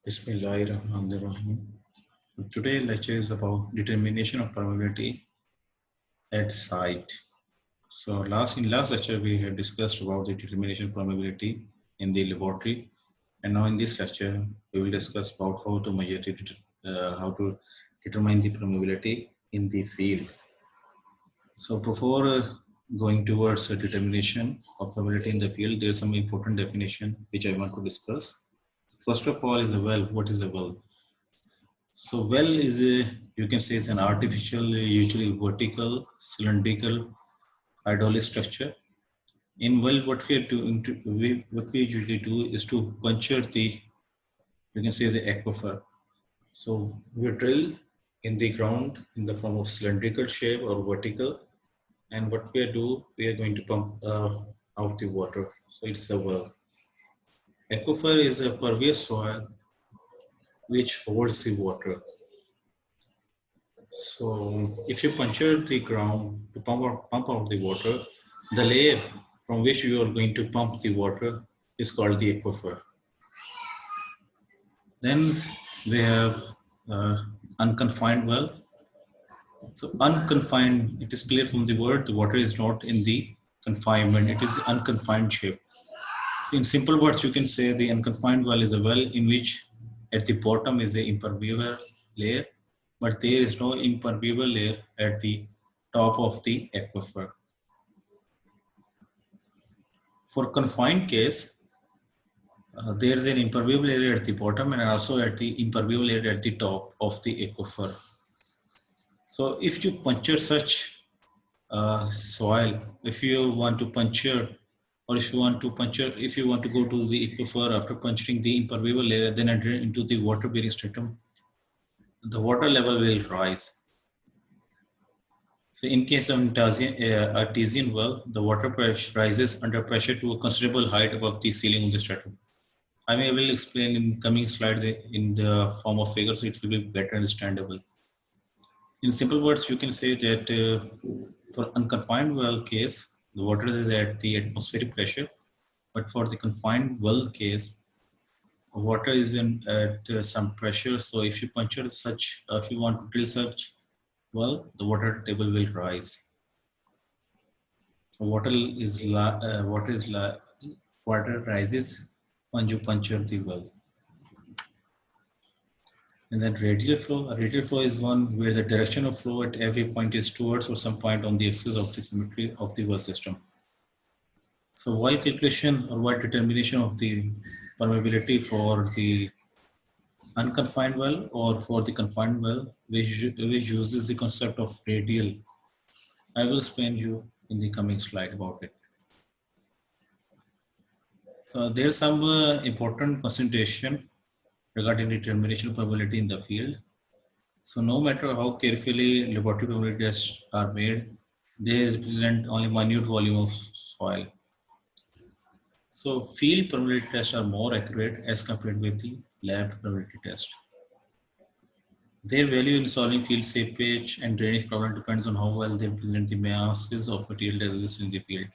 Bismillahirrahmanirrahim. Today's lecture is about determination of permeability at site. So in last lecture we have discussed about the determination of permeability in the laboratory, and now in this lecture we will discuss about how to measure it, how to determine the permeability in the field. So before going towards a determination of permeability in the field, there is some important definition which I want to discuss. First of all, is a well. What is a well? So well is a, you can say it's an artificial, usually vertical, cylindrical, hydraulic structure. In well, what we are doing, what we usually do is to puncture the, you can say the aquifer. So we drill in the ground in the form of cylindrical shape or vertical, and what we are going to pump out the water. So it's a well. Aquifer is a pervious soil which holds the water. So if you puncture the ground to pump out the water, the layer from which you are going to pump the water is called the aquifer. Then we have unconfined well. So unconfined, it is clear from the word, the water is not in the confinement, it is unconfined shape. So in simple words, you can say the unconfined well is a well in which at the bottom is the impermeable layer, but there is no impermeable layer at the top of the aquifer. For confined case, there is an impermeable area at the bottom and also at the impermeable area at the top of the aquifer. So if you puncture such soil, if you want to puncture, or if you want to go to the aquifer after puncturing the impermeable layer, then enter into the water bearing stratum, the water level will rise. So in case of artesian well, the water pressure rises under pressure to a considerable height above the ceiling of the stratum. I will explain in coming slides in the form of figures, so it will be better understandable. In simple words, you can say that for unconfined well case, the water is at the atmospheric pressure, but for the confined well case, water is at some pressure. So if you puncture such, if you want to drill such well, the water table will rise. Water rises when you puncture the well. And then radial flow. A radial flow is one where the direction of flow at every point is towards or some point on the axis of the symmetry of the well system. So well calculation or well determination of the permeability for the unconfined well or for the confined well, which uses the concept of radial. I will explain you in the coming slide about it. So there's some important concentration regarding determination of permeability in the field. So no matter how carefully laboratory permeability tests are made, they represent only minute volume of soil. So field permeability tests are more accurate as compared with the lab permeability test. Their value in solving field seepage and drainage problem depends on how well they represent the masses of material that exist in the field.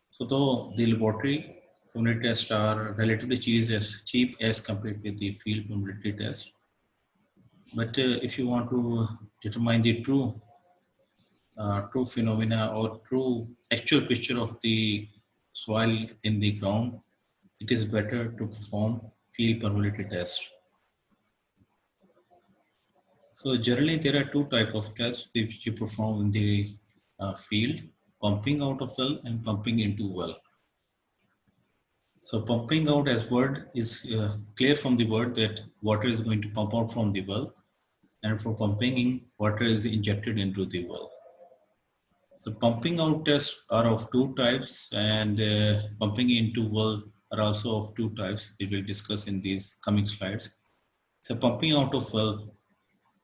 So though the laboratory permeability tests are relatively cheap as compared with the field permeability test, but if you want to determine the true phenomena or true actual picture of the soil in the ground, it is better to perform field permeability test. So generally there are two types of tests which you perform in the field: pumping out of well and pumping into well. So pumping out as word is clear from the word that water is going to pump out from the well, and for pumping in, water is injected into the well. So pumping out tests are of two types, and pumping into well are also of two types. We will discuss in these coming slides. So pumping out of well.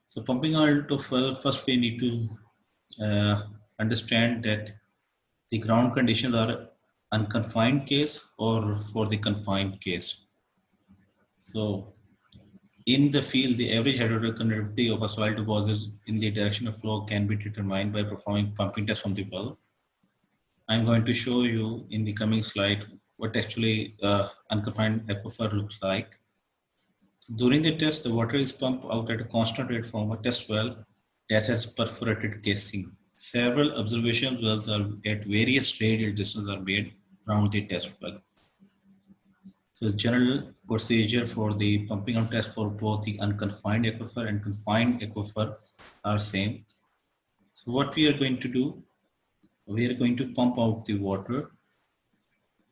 So pumping out of well, first we need to understand that the ground conditions are unconfined case or for the confined case. So in the field, the average hydraulic conductivity of a soil deposit in the direction of flow can be determined by performing pumping tests from the well. I'm going to show you in the coming slide what actually unconfined aquifer looks like. During the test, the water is pumped out at a constant rate from a test well that has perforated casing. Several observation wells are at various radial distances are made around the test well. So the general procedure for the pumping and test for both the unconfined aquifer and confined aquifer are same. So what we are going to do, we are going to pump out the water.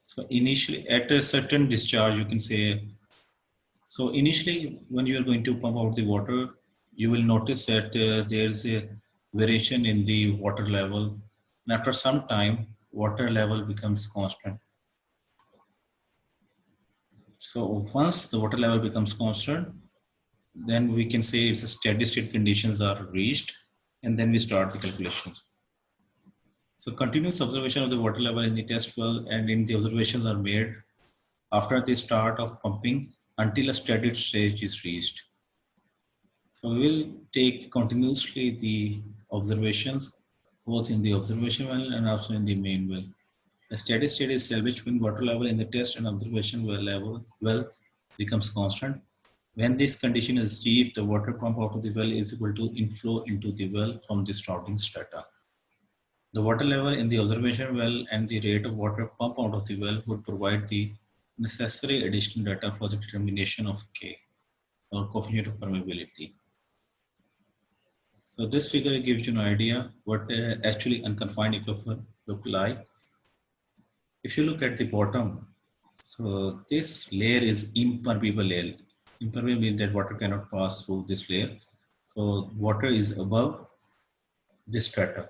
So initially at a certain discharge, you can say, so initially when you are going to pump out the water, you will notice that there's a variation in the water level. And after some time, water level becomes constant. So once the water level becomes constant, then we can say it's a steady state conditions are reached, and then we start the calculations. So continuous observation of the water level in the test well and in the observations are made after the start of pumping until a steady stage is reached. So we will take continuously the observations both in the observation well and also in the main well. A steady state is established when water level in the test and observation well becomes constant. When this condition is achieved, the water pump out of the well is equal to inflow into the well from the surrounding strata. The water level in the observation well and the rate of water pump out of the well would provide the necessary additional data for the determination of K, or coefficient of permeability. So this figure gives you an idea what actually unconfined aquifer look like. If you look at the bottom, so this layer is impermeable layer. Impermeable means that water cannot pass through this layer. So water is above this strata.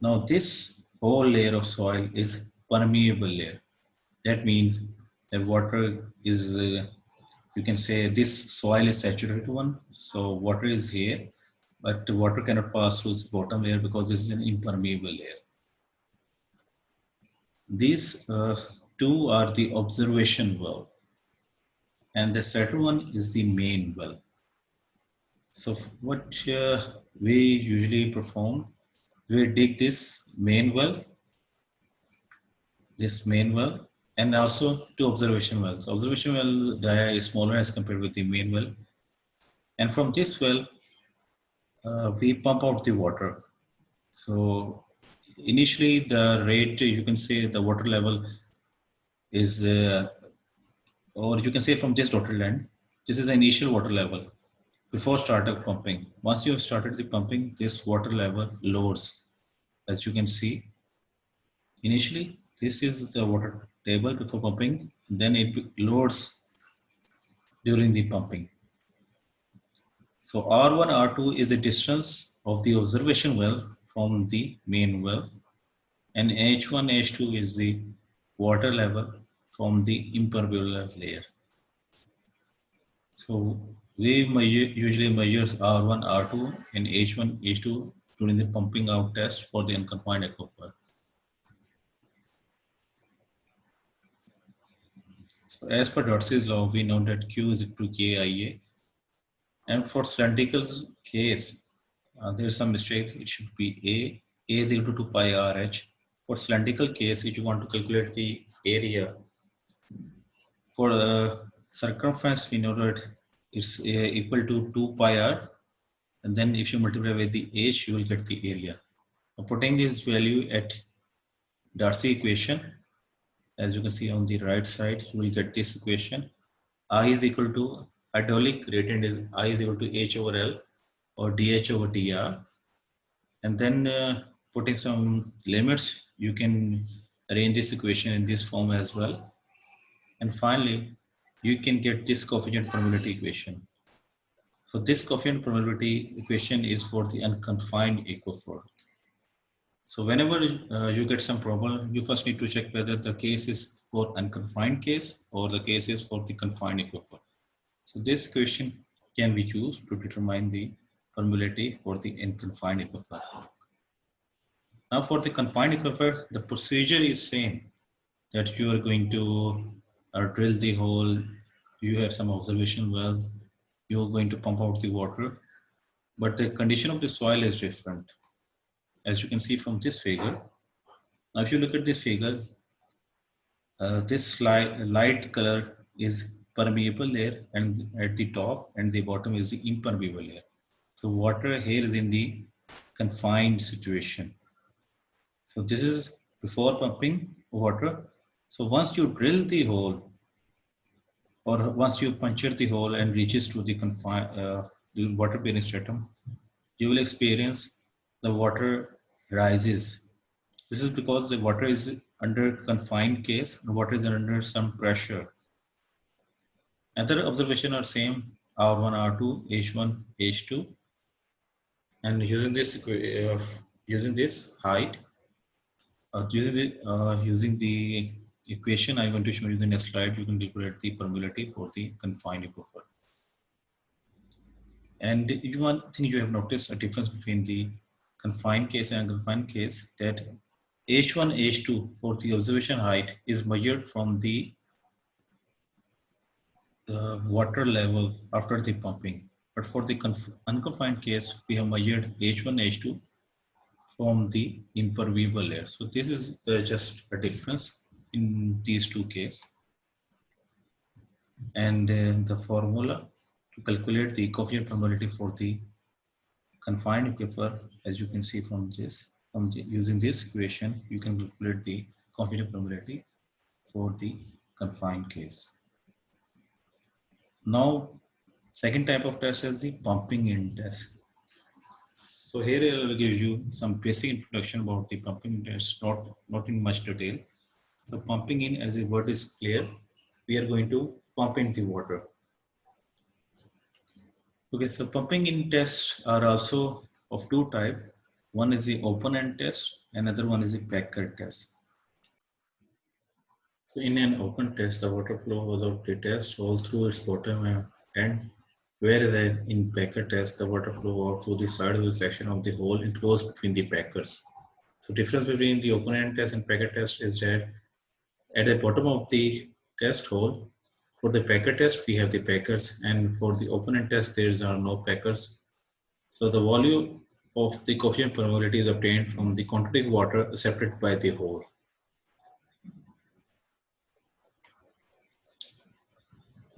Now this whole layer of soil is permeable layer. That means that water is, you can say this soil is saturated one. So water is here, but water cannot pass through the bottom layer because this is an impermeable layer. These two are the observation well, and the second one is the main well. So what we usually perform, we dig this main well, and also two observation wells. Observation well dia is smaller as compared with the main well, and from this well, we pump out the water. So initially the rate, you can say the water level is, or you can say from this dotted line, this is the initial water level before start of pumping. Once you have started the pumping, this water level lowers. As you can see, initially this is the water table before pumping, then it lowers during the pumping. So R1, R2 is a distance of the observation well from the main well, and H1, H2 is the water level from the impermeable layer. So we usually measures R1, R2 and H1, H2 during the pumping out test for the unconfined aquifer. So as per Darcy's law, we know that Q is equal to KIA. And for cylindrical case, there's some mistake. It should be A is equal to 2 pi RH. For cylindrical case, if you want to calculate the area, for circumference, we know that it's equal to 2 pi R. And then if you multiply with the H, you will get the area. Now, putting this value at Darcy equation, as you can see on the right side, you will get this equation. I is equal to hydraulic gradient is I is equal to H over L or dH over dr. And then putting some limits, you can arrange this equation in this form as well. And finally, you can get this coefficient permeability equation. So this coefficient permeability equation is for the unconfined aquifer. So whenever you get some problem, you first need to check whether the case is for unconfined case or the case is for the confined aquifer. So this equation can be used to determine the permeability for the unconfined aquifer. Now for the confined aquifer, the procedure is same, that you are going to drill the hole, you have some observation wells, you are going to pump out the water, but the condition of the soil is different. As you can see from this figure. Now if you look at this figure, this light color is permeable layer, and at the top and the bottom is the impermeable layer. So water here is in the confined situation. So this is before pumping water. So once you drill the hole, or once you puncture the hole and reaches to the the water bearing stratum, you will experience the water rises. This is because the water is under confined case and water is under some pressure. Other observation are same R1, R2, H1, H2, and using this height, using the equation I'm going to show you in the next slide, you can calculate the permeability for the confined aquifer. And one thing you have noticed a difference between the confined case and unconfined case, that H1, H2 for the observation height is measured from the water level after the pumping. But for the unconfined case, we have measured H1, H2 from the impermeable layer. So this is just a difference in these two cases. And the formula to calculate the coefficient permeability for the confined aquifer, as you can see from this, using this equation, you can calculate the coefficient permeability for the confined case. Now, second type of test is the pumping in test. So here I will give you some basic introduction about the pumping test, not in much detail. So pumping in, as the word is clear, we are going to pump in the water. Okay, so pumping in tests are also of two types. One is the open end test, another one is the packed test. So in an open test, the water flow was of the test all through its bottom end, whereas in packer test, the water flow out through the side of the section of the hole enclosed between the packers. So difference between the open end test and packer test is that at the bottom of the test hole, for the packer test, we have the packers, and for the open end test, there are no packers. So the volume of the coefficient permeability is obtained from the quantity of water accepted by the hole.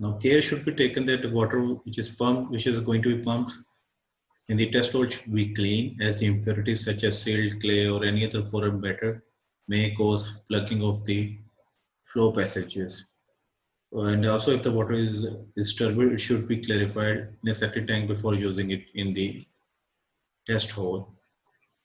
Now care should be taken that the water which is going to be pumped in the test hole should be clean, as the impurities such as silt, clay or any other foreign matter may cause plugging of the flow passages. And also if the water is turbid, it should be clarified in a septic tank before using it in the test hole.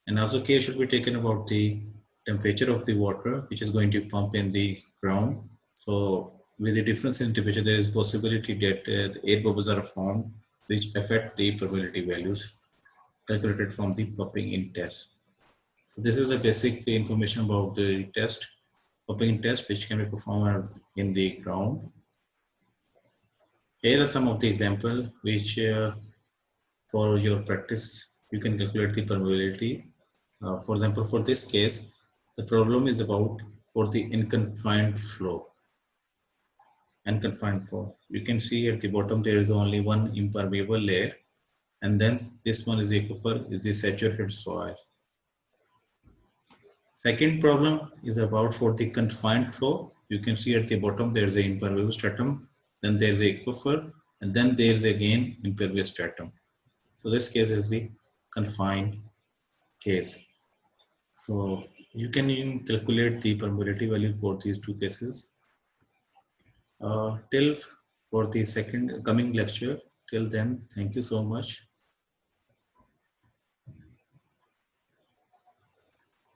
And also care should be taken about the temperature of the water which is going to pump in the ground. So with the difference in temperature, there is possibility that the air bubbles are formed which affect the permeability values calculated from the pumping in test. So this is the basic information about the test, pumping in test, which can be performed in the ground. Here are some of the examples which for your practice, you can calculate the permeability. For example, for this case, the problem is about for the unconfined flow. Unconfined flow. You can see at the bottom there is only one impermeable layer, and then this one is the aquifer, is the saturated soil. Second problem is about for the confined flow. You can see at the bottom there is an impervious stratum, then there is a aquifer, and then there is again impervious stratum. So this case is the confined case. So you can even calculate the permeability value for these two cases. Till for the second coming lecture, till then, thank you so much.